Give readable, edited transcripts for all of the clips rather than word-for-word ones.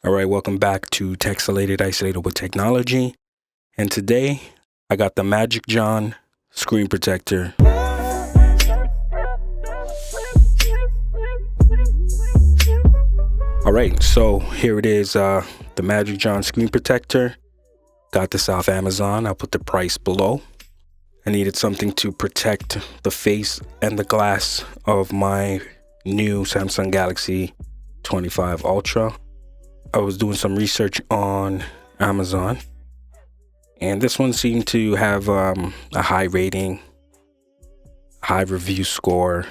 All right, welcome back to Texelated Isolated with Technology. And today I got the Magic John screen protector. All right, so here it is, the Magic John screen protector. Got this off Amazon. I'll put the price below. I needed something to protect the face and the glass of my new Samsung Galaxy S25 Ultra. I was doing some research on Amazon, and this one seemed to have a high rating, high review score,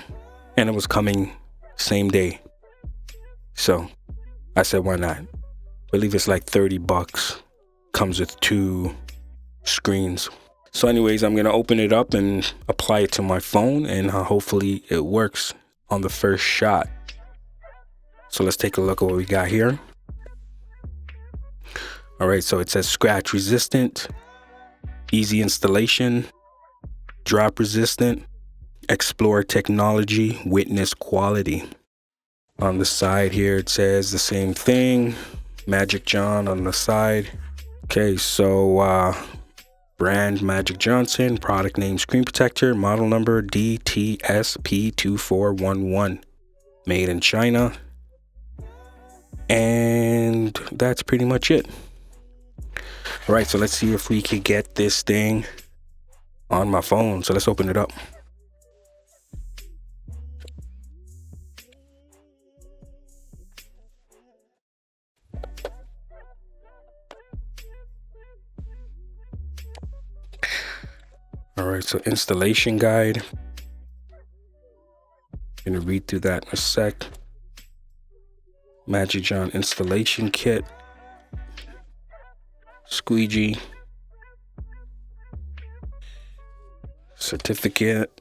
and it was coming same day. So I said, why not? I believe it's like $30. Comes with 2 screens. So anyways, I'm gonna open it up and apply it to my phone, and hopefully it works on the first shot. So let's take a look at what we got here. All right, so it says scratch resistant, easy installation, drop resistant, explore technology, witness quality. On the side here, it says the same thing, Magic John on the side. Okay, so brand Magic Johnson, product name screen protector, model number DTSP2411, made in China. And that's pretty much it. All right, so let's see if we could get this thing on my phone. So let's open it up. All right, so installation guide. I'm gonna read through that in a sec. Magic John installation kit. Squeegee. Certificate.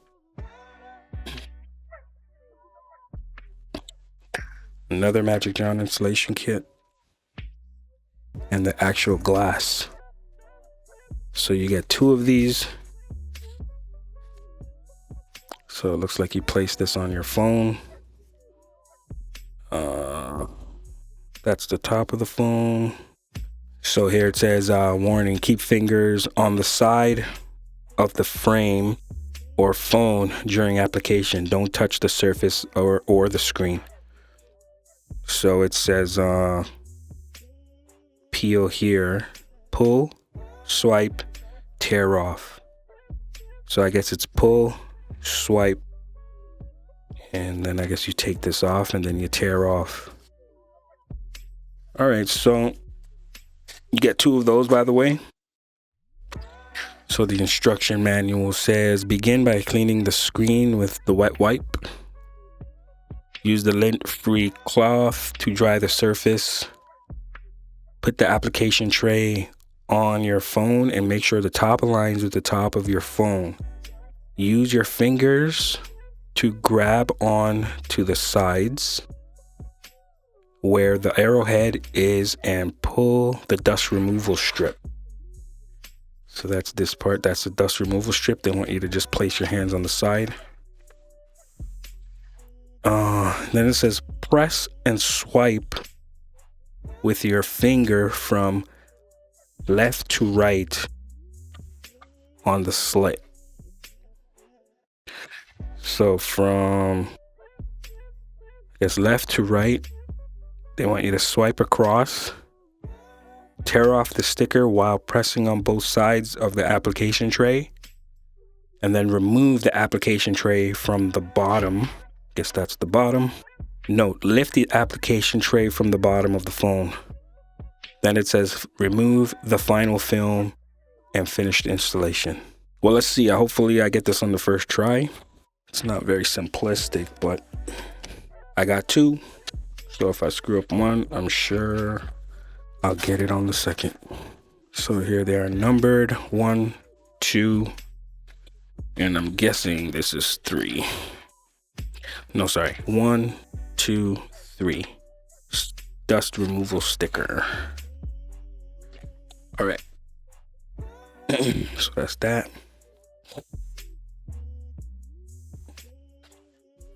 Another Magic John installation kit. And the actual glass. So you get 2 of these. So it looks like you place this on your phone. That's the top of the phone. So here it says, warning, keep fingers on the side of the frame or phone during application. Don't touch the surface or the screen. So it says, peel here, pull, swipe, tear off. So I guess it's pull, swipe, and then I guess you take this off and then you tear off. All right, so you get 2 of those, by the way. So the instruction manual says, begin by cleaning the screen with the wet wipe. Use the lint-free cloth to dry the surface. Put the application tray on your phone and make sure the top aligns with the top of your phone. Use your fingers to grab on to the sides where the arrowhead is and pull the dust removal strip. So that's this part, that's the dust removal strip. They want you to just place your hands on the side. Then it says press and swipe with your finger from left to right on the slit. So from, I guess, left to right, they want you to swipe across, tear off the sticker while pressing on both sides of the application tray, and then remove the application tray from the bottom. I guess that's the bottom. Note, lift the application tray from the bottom of the phone. Then it says remove the final film and finish the installation. Well, let's see. Hopefully I get this on the first try. It's not very simplistic, but I got 2. So if I screw up one, I'm sure I'll get it on the second. So here they are numbered, 1, 2, and I'm guessing this is 3. No, sorry, 1, 2, 3. Dust removal sticker. All right. So that's that.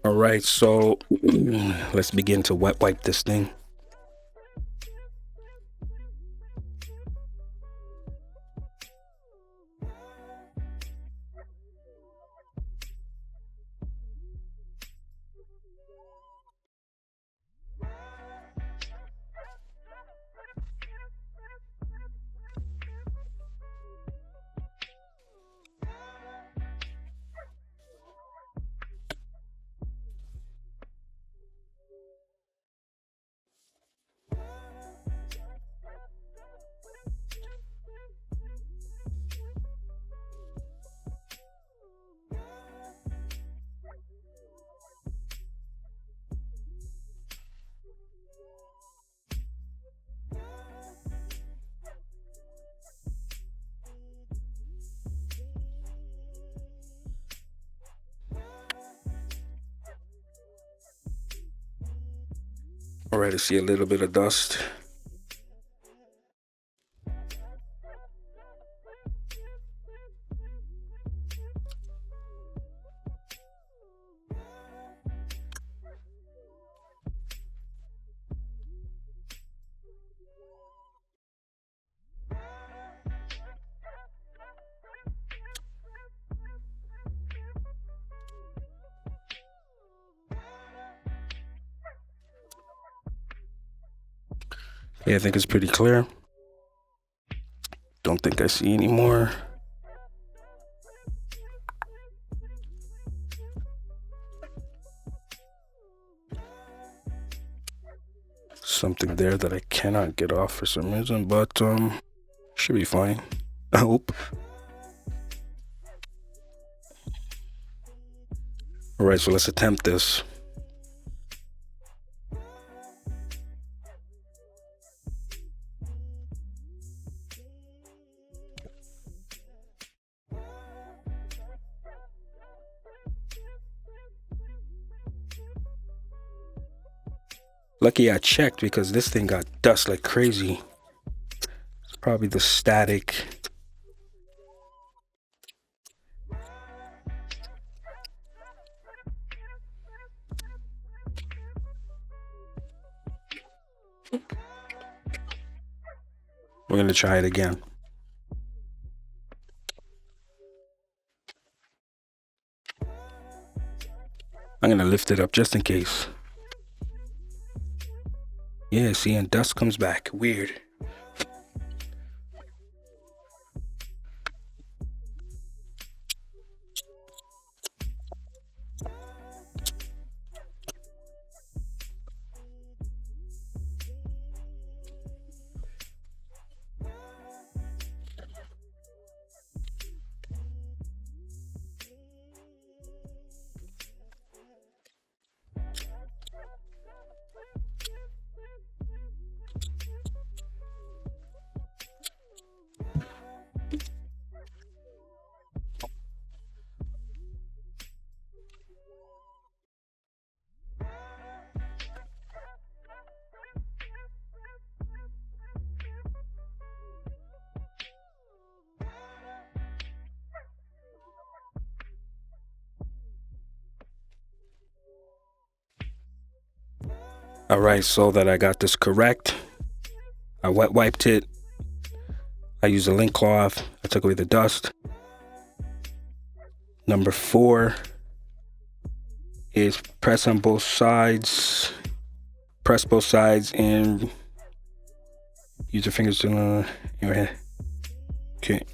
All right, so let's begin to wet wipe this thing. Already see a little bit of dust. Yeah, I think it's pretty clear. Don't think I see any more. Something there that I cannot get off for some reason, but should be fine, I hope. All right, so let's attempt this. Lucky I checked because this thing got dust like crazy. It's probably the static. We're gonna try it again. I'm gonna lift it up just in case. Yeah, see, and dust comes back. Weird. All right, so that I got this correct, I wet wiped it. I used a lint cloth. I took away the dust. Number 4 is press on both sides. Press both sides and use your fingers to your head. Okay.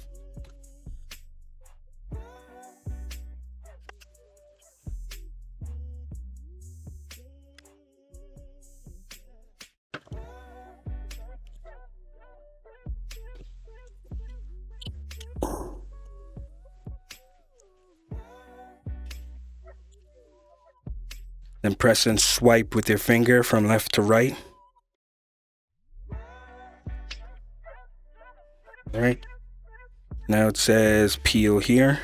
Then press and swipe with your finger from left to right. All right. Now it says peel here.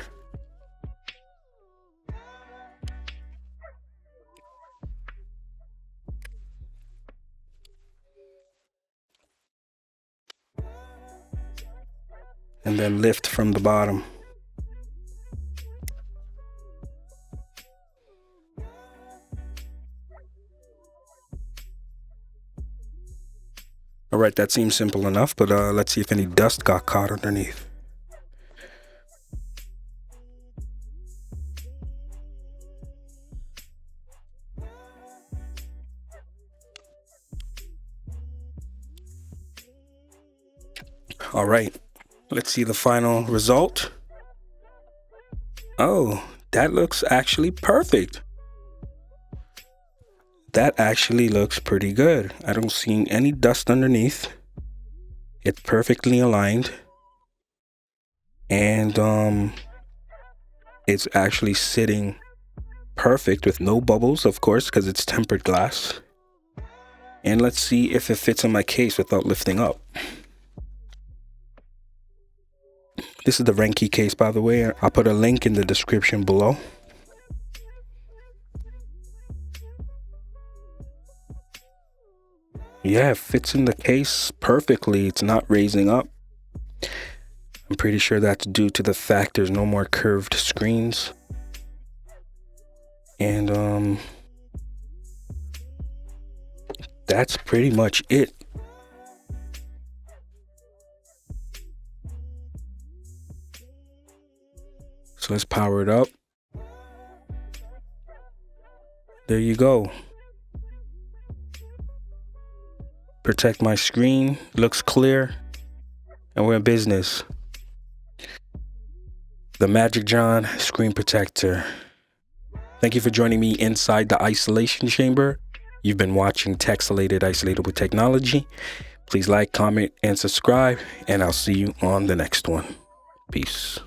And then lift from the bottom. All right, that seems simple enough, but let's see if any dust got caught underneath. All right, let's see the final result. Oh, that looks actually perfect. That actually looks pretty good. I don't see any dust underneath. It's perfectly aligned. And it's actually sitting perfect with no bubbles, of course, because it's tempered glass. And let's see if it fits in my case without lifting up. This is the Renke case, by the way. I'll put a link in the description below. Yeah, it fits in the case perfectly. It's not raising up. I'm pretty sure that's due to the fact there's no more curved screens. And that's pretty much it. So let's power it up. There you go. Protect my screen. Looks clear. And we're in business. The Magic John screen protector. Thank you for joining me inside the isolation chamber. You've been watching Texelated Isolated with Technology. Please like, comment, and subscribe, and I'll see you on the next one. Peace.